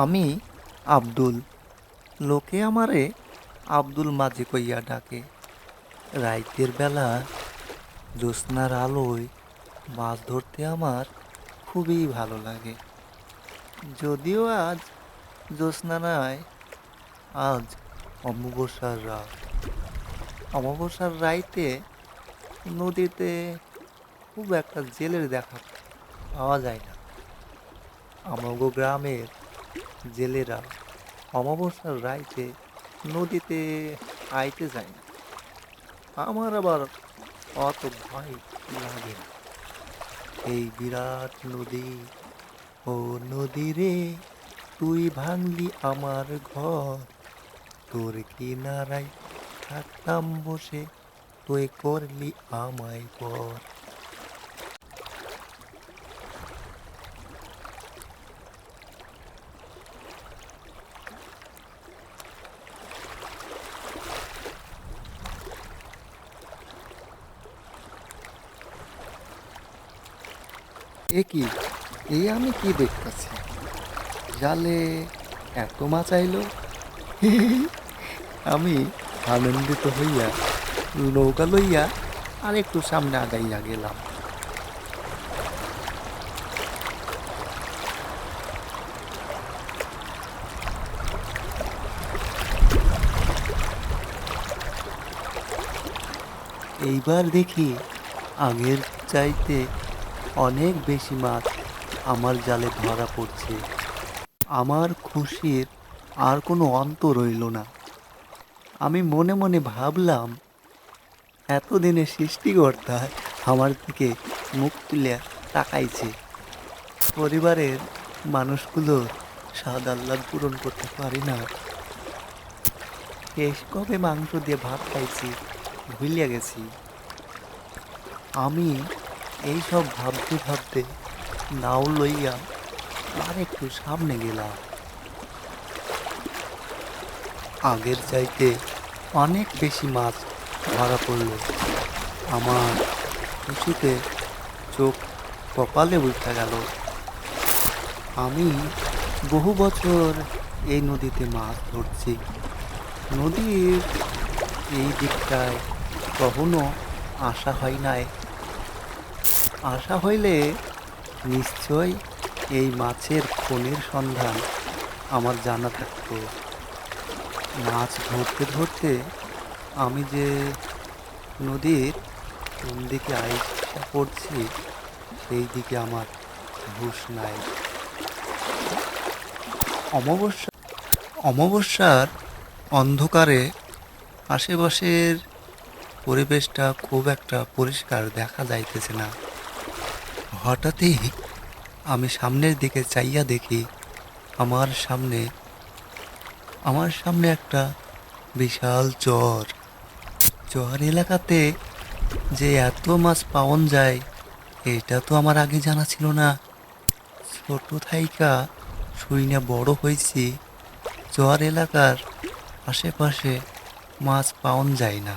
আমি আব্দুল। লোকে আমারে আব্দুল মাঝি কইয়া ডাকে। রাইতের বেলা জ্যোৎস্নার আলোয় মাছ ধরতে আমার খুবই ভালো লাগে। যদিও আজ জ্যোৎস্না নাই, আজ অমাবস্যার রাত। অমাবস্যার রাইতে নদীতে খুব একটা জেলের দেখা পাওয়া যায় না। আমাগো গ্রামের জেলেরা অমাবস্যার রাইতে নদীতে আইতে যায় না। আমার আবার অত ভয় লাগে না। এই বিরাট নদী, ও নদী রে, তুই ভাঙলি আমার ঘর। তোর কিনারায় থাকতাম বসে, তুই করলি আমায় পর। এ কি, এই আমি কি দেখতেছি? জালে এত মাছ আইলো! আমি আনন্দিত হইয়া নৌকা লইয়া আর একটু সামনে আগাইয়া গেলাম। এইবার দেখি আগের চাইতে অনেক বেশি মাছ আমার জালে ধরা পড়ছে। আমার খুশির আর কোনো অন্ত রইল না। আমি মনে মনে ভাবলাম, এতদিনে সৃষ্টিকর্তা আমার দিকে মুখ তুলে তাকাইছে। পরিবারের মানুষগুলোর স্বাদ আহ্লাদ পূরণ করতে পারি না। শেষ কবে মাংস দিয়ে ভাত খাইছি ভুলিয়া গেছি। আমি এই সব ভাবতে ভাবতে নাও লইয়া আর একটু সামনে গেলাম। আগের চাইতে অনেক বেশি মাছ ধরা পড়ল। আমার খুশিতে চোখ কপালে উঠে গেল। আমি বহু বছর এই নদীতে মাছ ধরছি। নদীর এই দিকটায় কখনো আসা হয় নাই। আসা হইলে নিশ্চয় এই মাছের খনির সন্ধান আমার জানা থাকতো। মাছ ধরতে ধরতে আমি যে নদীর কোন দিকে আইসা পড়ছি সেই দিকে আমার হুঁশ নাই। অমাবস্যা অমাবস্যার অন্ধকারে আশেপাশের পরিবেশটা খুব একটা পরিষ্কার দেখা যাইতেছে না। হঠাৎই আমি সামনের দিকে চাইয়া দেখি, আমার সামনে আমার সামনে একটা বিশাল চর। চর এলাকাতে যে এত মাছ পাওয়া যায় এটা তো আমার আগে জানা ছিল না। ছোট থাইকা শুই না বড় হয়েছি, চর এলাকার আশেপাশে মাছ পাওয়া যায় না।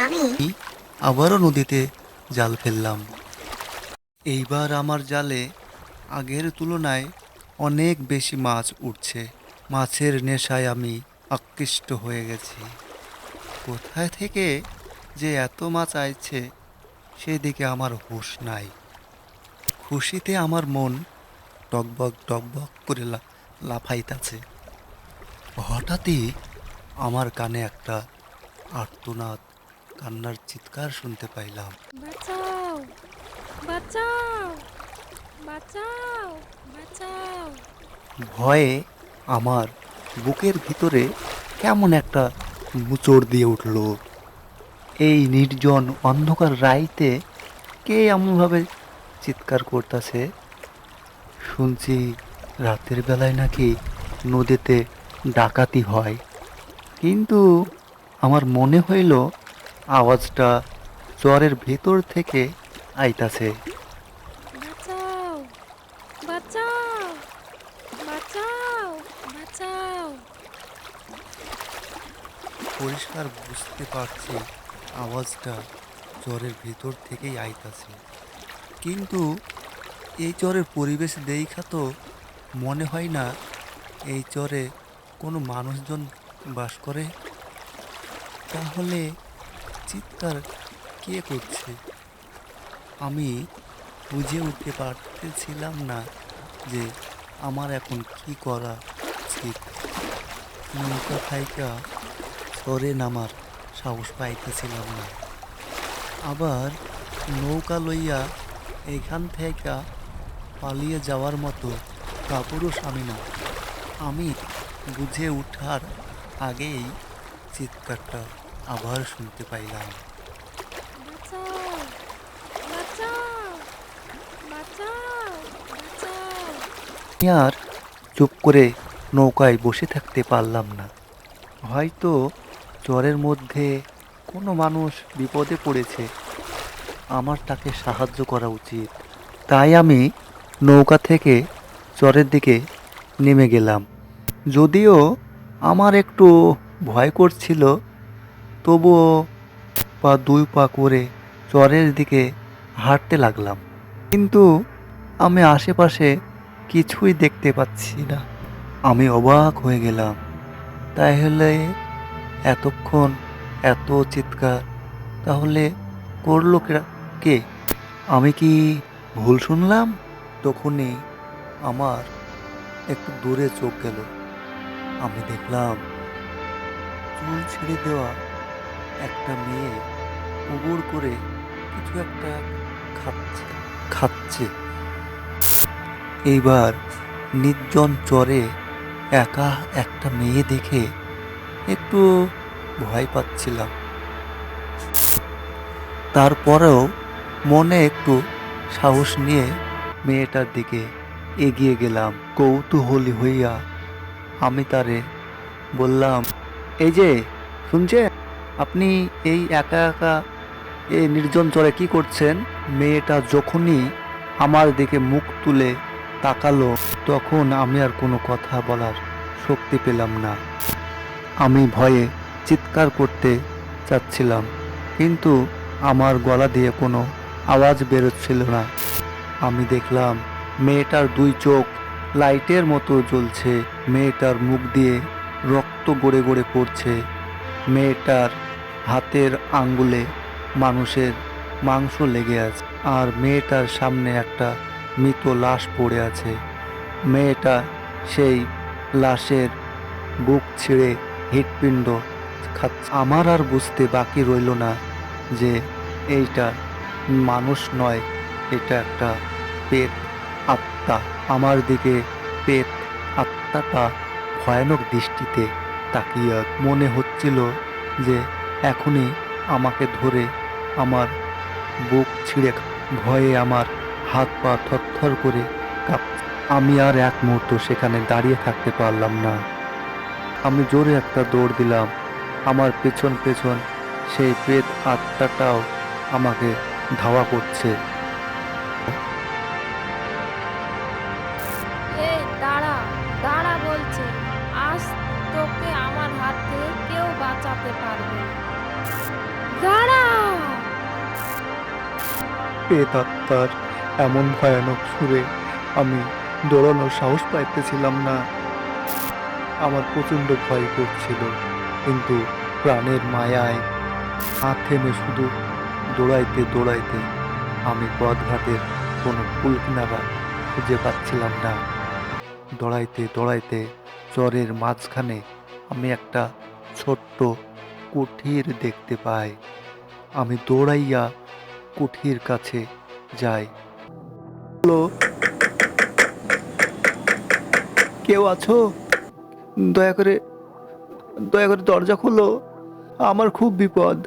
আমি আবারও নদীতে জাল ফেললাম। এইবার আমার জালে আগের তুলনায় অনেক বেশি মাছ উঠছে। মাছের নেশায় আমি আকৃষ্ট হয়ে গেছি। কোথায় থেকে যে এত মাছ আইছে সেদিকে আমার হুঁশ নাই। খুশিতে আমার মন টকবক টকবক করে লাফাইতাছে। হঠাৎই আমার কানে একটা আর্তনাদ, কান্নার চিৎকার শুনতে পাইলাম। বাঁচাও! বাঁচাও! বাঁচাও! বাঁচাও! ভয়ে আমার বুকের ভিতরে কেমন একটা মুচড় দিয়ে উঠল। এই নির্জন অন্ধকার রাইতে কে এমনভাবে চিৎকার করতেছে? শুনছি রাতের বেলায় নাকি নদীতে ডাকাতি হয়, কিন্তু আমার মনে হইল আওয়াজটা চরের ভেতর থেকে আইতাছে। বাঁচাও! বাঁচাও! বাঁচাও! বাঁচাও! পরিষ্কার বুঝতে পারছি আওয়াজটা চরের ভেতর থেকেই আইতাছে, কিন্তু এই চরের পরিবেশ দেইখা তো মনে হয় না এই চরে কোনো মানুষজন বাস করে। তাহলে চিৎকার কে করছে? আমি বুঝে উঠতে পারতেছিলাম না যে আমার এখন কি করা উচিত। নৌকা থাইকা চরে নামার সাহস পাইতেছিলাম না। আবার নৌকা লইয়া এখান থেকে পালিয়ে যাওয়ার মতো কাপুরুষ আমি না। আমি বুঝে উঠার আগেই চিৎকারটা আবার শুনতে পাইলাম। বাঁচাও, বাঁচাও, বাঁচাও, বাঁচাও। আমি আর চুপ করে নৌকায় বসে থাকতে পারলাম না। হয়তো জ্বরের মধ্যে কোনো মানুষ বিপদে পড়েছে, আমার তাকে সাহায্য করা উচিত। তাই আমি নৌকা থেকে চরের দিকে নেমে গেলাম। যদিও আমার একটু ভয় করছিল, তবুও দুই পা করে চরের দিকে হাঁটতে লাগলাম। কিন্তু আমি আশেপাশে কিছুই দেখতে পাচ্ছি না। আমি অবাক হয়ে গেলাম। তাহলে এতক্ষণ এত চিৎকার তাহলে করলো কে? আমি কি ভুল শুনলাম? তখনই আমার একটু দূরে চোখ গেল। আমি দেখলাম চুল ছেড়ে দেওয়া একটা মেয়ে উবুর করে কিছু একটা খাচ্ছে খাচ্ছে এইবার নির্জন চরে একা একটা মেয়ে দেখে একটু ভয় পাচ্ছিলাম। তারপরেও মনে একটু সাহস নিয়ে মেয়েটার দিকে এগিয়ে গেলাম। কৌতূহলী হইয়া আমি তারে বললাম, এই যে শুনছেন, আপনি এই একা একা এই নির্জন চরে কি করছেন? মেয়েটা যখনই আমার দিকে মুখ তুলে তাকালো, তখন আমি আর কোনো কথা বলার শক্তি পেলাম না। আমি ভয়ে চিৎকার করতে চাচ্ছিলাম, কিন্তু আমার গলা দিয়ে কোনো আওয়াজ বেরোচ্ছিল না। আমি দেখলাম মেয়েটার দুই চোখ লাইটের মতো জ্বলছে। মেয়েটার মুখ দিয়ে রক্ত গড়ে গড়ে পড়ছে। মেয়েটার হাতের আঙ্গুলে মানুষের মাংস লেগে আছে, আর মেয়েটার সামনে একটা মৃত লাশ পড়ে আছে। মেয়েটা সেই লাশের বুক ছিঁড়ে হৃৎপিণ্ড খাচ্ছে। আমার আর বুঝতে বাকি রইল না যে এইটা মানুষ নয়, এটা একটা পেট আত্মা। আমার দিকে পেট আত্মাটা ভয়ানক দৃষ্টিতে তাকিয়ে মনে হচ্ছিল যে এখনই আমাকে ধরে আমার বুক ছিঁড়ে ভয়ে আমার হাত পা থরথর করে কাঁপছে। আমি আর এক মুহূর্ত সেখানে দাঁড়িয়ে থাকতে পারলাম না। আমি জোরে একটা দৌড় দিলাম। আমার পেছন পেছন সেই প্রেত আত্মাটাও আমাকে ধাওয়া করছে। এই দাঁড়া, দাঁড়া বলছে। আজ তোকে আমার হাত থেকে কেউ বাঁচাতে পারবে না। দাঁড়া! প্রেত আত্মার এমন ভয়ানক সুরে আমি দৌড়ানোর সাহস পাইতেছিলাম না। আমার প্রচণ্ড ভয় করছিল, কিন্তু প্রাণের মায়ায় না থেমে শুধু দৌড়াইতে দৌড়াইতে আমি পথঘাটের কোনো কুল কিনারা খুঁজে পাচ্ছিলাম না। দৌড়াইতে দৌড়াইতে চরের মাঝখানে আমি একটা ছোট্ট কুঠির দেখতে পাই। আমি দৌড়াইয়া কুঠির কাছে যাই। হ্যালো, কেউ আছো? দয়া করে দয়া করে দরজা খোলো, আমার খুব বিপদ।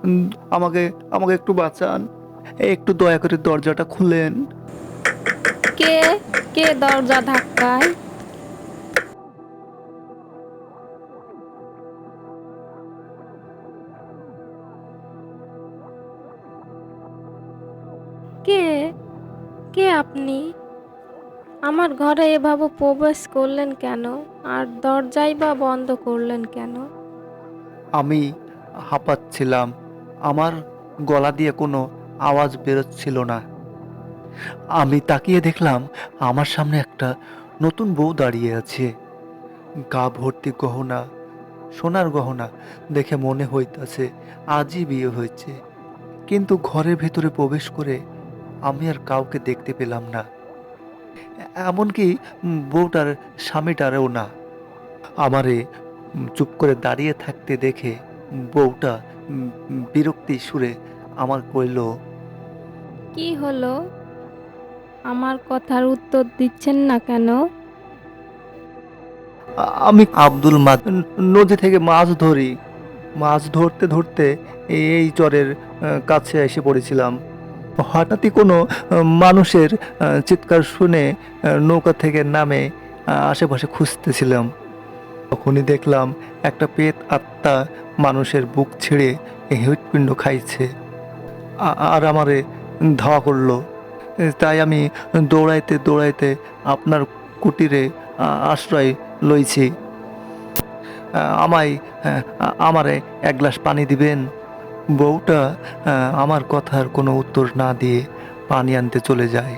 উম, আমাকে আমাকে একটু বাঁচান, একটু দয়া করে দরজাটা খুলেন। কে কে দরজা ধাক্কায়? কে কে আপনি? আমার ঘরে এভাবে প্রবেশ করলেন কেন? আর দরজাই বা বন্ধ করলেন কেন? আমি হাঁপাচ্ছিলাম, আমার গলা দিয়ে কোনো আওয়াজ বেরোচ্ছিল না। আমি তাকিয়ে দেখলাম আমার সামনে একটা নতুন বউ দাঁড়িয়ে আছে, গা ভর্তি গহনা, সোনার গহনা। দেখে মনে হইতাছে আজই বিয়ে হয়েছে। কিন্তু ঘরের ভেতরে প্রবেশ করে আমি আর কাউকে দেখতে পেলাম না, এমনকি বউটার স্বামীটারেও না। আমারে চুপ করে দাঁড়িয়ে থাকতে দেখে বউটা বিরক্তি সুরে আমার কইল, কি হলো? আমার কথার উত্তর দিচ্ছেন না কেন? আমি আব্দুল নদী থেকে মাছ ধরি। মাছ ধরতে ধরতে এই চরের কাছে এসে পড়েছিলাম। হঠাৎই কোনো মানুষের চিৎকার শুনে নৌকা থেকে নামে আশেপাশে খুঁজতেছিলাম। তখনই দেখলাম একটা পেট আত্মা মানুষের বুক ছিঁড়ে হৃৎপিণ্ড খাইছে, আর আমারে ধাওয়া করলো। তাই আমি দৌড়াইতে দৌড়াইতে আপনার কুটিরে আশ্রয় লইছি। আমায় আমারে এক গ্লাস পানি দিবেন? বউটা আমার কথার কোনো উত্তর না দিয়ে পানি আনতে চলে যায়।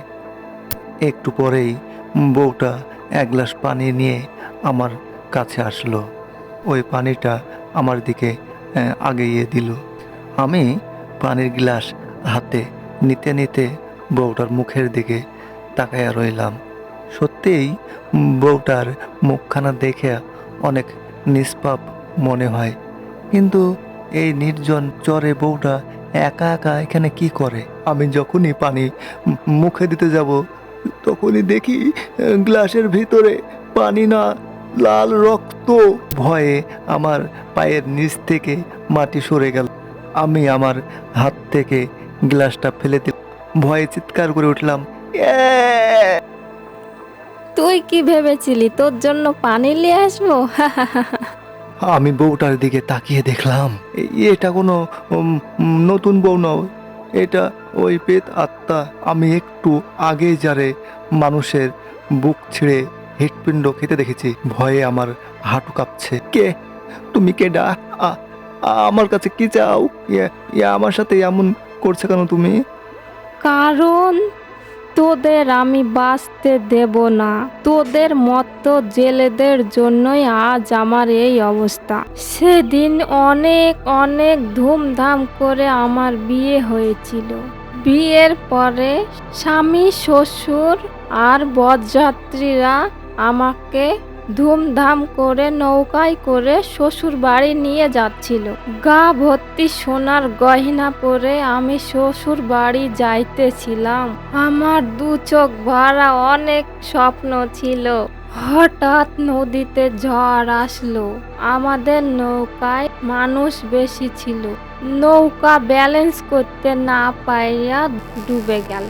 একটু পরেই বউটা এক গ্লাস পানি নিয়ে আমার কাছে আসলো। ওই পানিটা আমার দিকে আগিয়ে দিল। আমি পানির গ্লাস হাতে নিতে নিতে বউটার মুখের দিকে তাকায়া রইলাম। সত্যিই বউটার মুখখানা দেখে অনেক নিষ্পাপ মনে হয়। কিন্তু এই নির্জন চরে বউটা একা একা এখানে কি করে? আমি যখনই পানি মুখে দিতে যাব তখনই দেখি গ্লাসের ভিতরে পানি না, লাল রক্ত। ভয়ে আমার পায়ের নিচ থেকে মাটি সরে গেল। আমি আমার হাত থেকে গ্লাসটা ফেলে দিলাম। ভয়ে চিৎকার করে উঠলাম, "এ!" তুই কি ভেবেছিলি তোর জন্য পানি নিয়ে আসবো? আমি বউটার দিকে তাকিয়ে দেখলাম এটা কোনো নতুন বউ নয়, এটা ওই পেট আত্মা আমি একটু আগে যারে মানুষের বুক ছিঁড়ে হৃৎপিণ্ড খেতে দেখেছি। ভয়ে আমার হাঁটু কাঁপছে। কে তুমি? কেডা? আমার কাছে কি চাও? আমার সাথে এমন করছে কেন তুমি? কারণ তোদের আমি বাঁচতে দেব না। তোদের মতো জেলেদের জন্যই আজ আমার এই অবস্থা। সেদিন অনেক অনেক ধুমধাম করে আমার বিয়ে হয়েছিল। বিয়ের পরে স্বামী, শ্বশুর আর বরযাত্রীরা আমাকে ধুমধাম করে নৌকায় করে শ্বশুর বাড়ি নিয়ে যাচ্ছিল। গা ভর্তি সোনার গয়না পরে আমি শ্বশুর বাড়ি যাইতেছিলাম। আমার দু চোখ ভরা অনেক স্বপ্ন ছিল। হঠাৎ নদীতে ঝড় আসলো। আমাদের নৌকায় মানুষ বেশি ছিল। নৌকা ব্যালেন্স করতে না পাইয়া ডুবে গেল।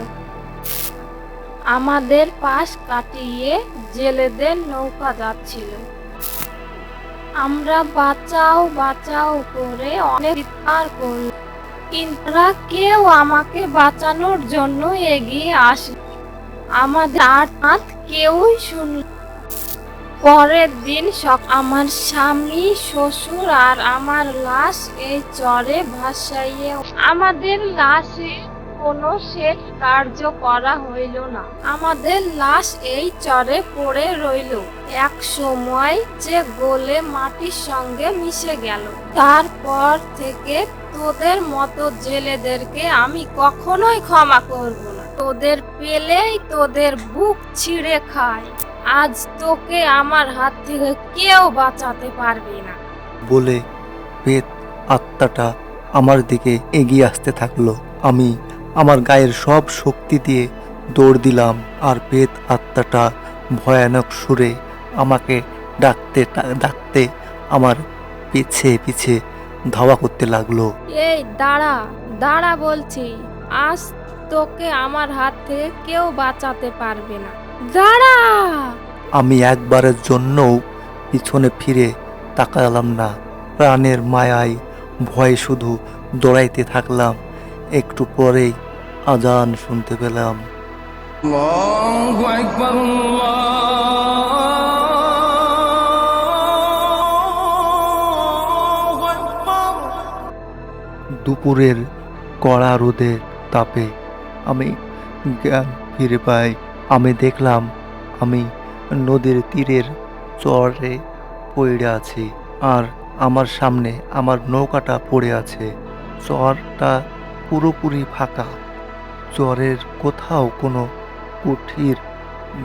আমাদের পাশ কাটিয়ে জেলেদের নৌকা যাচ্ছিল। আমরা বাঁচাও বাঁচাও করে অনেক চিৎকার করলাম, কিন্তু কেউ আমাকে বাঁচানোর জন্য এগিয়ে আসে। আমাদের আর্তনাদ কেউই শুনল। পরের দিন আমার স্বামী, শ্বশুর আর আমার লাশ এই চরে ভাসাইয়ে আমাদের লাশে কোনো শেষ কার্য করা হইল না। আমাদের লাশ এই চরে পড়ে রইল। এক সময় যে গলে মাটির সঙ্গে মিশে গেল। তারপর থেকে তোদের মতো জেলেদেরকে আমি কখনোই ক্ষমা করব না। তোদের পেলেই তোদের বুক ছিঁড়ে খায়। আজ তোকে আমার হাত থেকে কেউ বাঁচাতে পারবে না। বলে পেট আত্মাটা আমার দিকে এগিয়ে আসতে থাকলো। আমি আমার গায়ের সব শক্তি দিয়ে দৌড় দিলাম, আর পেট আত্মাটা ভয়ানক সুরে আমাকে ডাকতে ডাকতে আমার পিছে পিছে ধাওয়া করতে লাগলো। এই দাঁড়া দাঁড়া বলছি, আজ তোকে আমার হাত থেকে কেউ বাঁচাতে পারবে না। দাঁড়া! আমি একবারের জন্যও পিছনে ফিরে তাকালাম না। প্রাণের মায়ায় ভয়ে শুধু দৌড়াইতে থাকলাম। একটু পরেই আজান শুনতে পেলাম। আল্লাহু আকবার, আল্লাহু আকবার। দুপুরের কড়া রোদের তাপে আমি জ্ঞান ফিরে পাই। আমি দেখলাম আমি নদীর তীরের চরে পড়ে আছি, আর আমার সামনে আমার নৌকাটা পড়ে আছে। চরটা পুরোপুরি ফাঁকা, চরের কোথাও কোনো কুঠির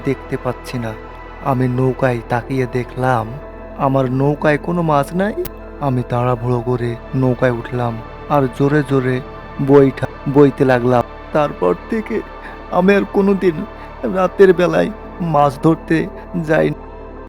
দেখতে পাচ্ছি না। আমি নৌকায় তাকিয়ে দেখলাম আমার নৌকায় কোনো মাছ নাই। আমি তাড়াহুড়ো করে নৌকায় উঠলাম আর জোরে জোরে বইতে লাগলাম। তারপর থেকে আমি আর কোনোদিন রাতের বেলায় মাছ ধরতে যাই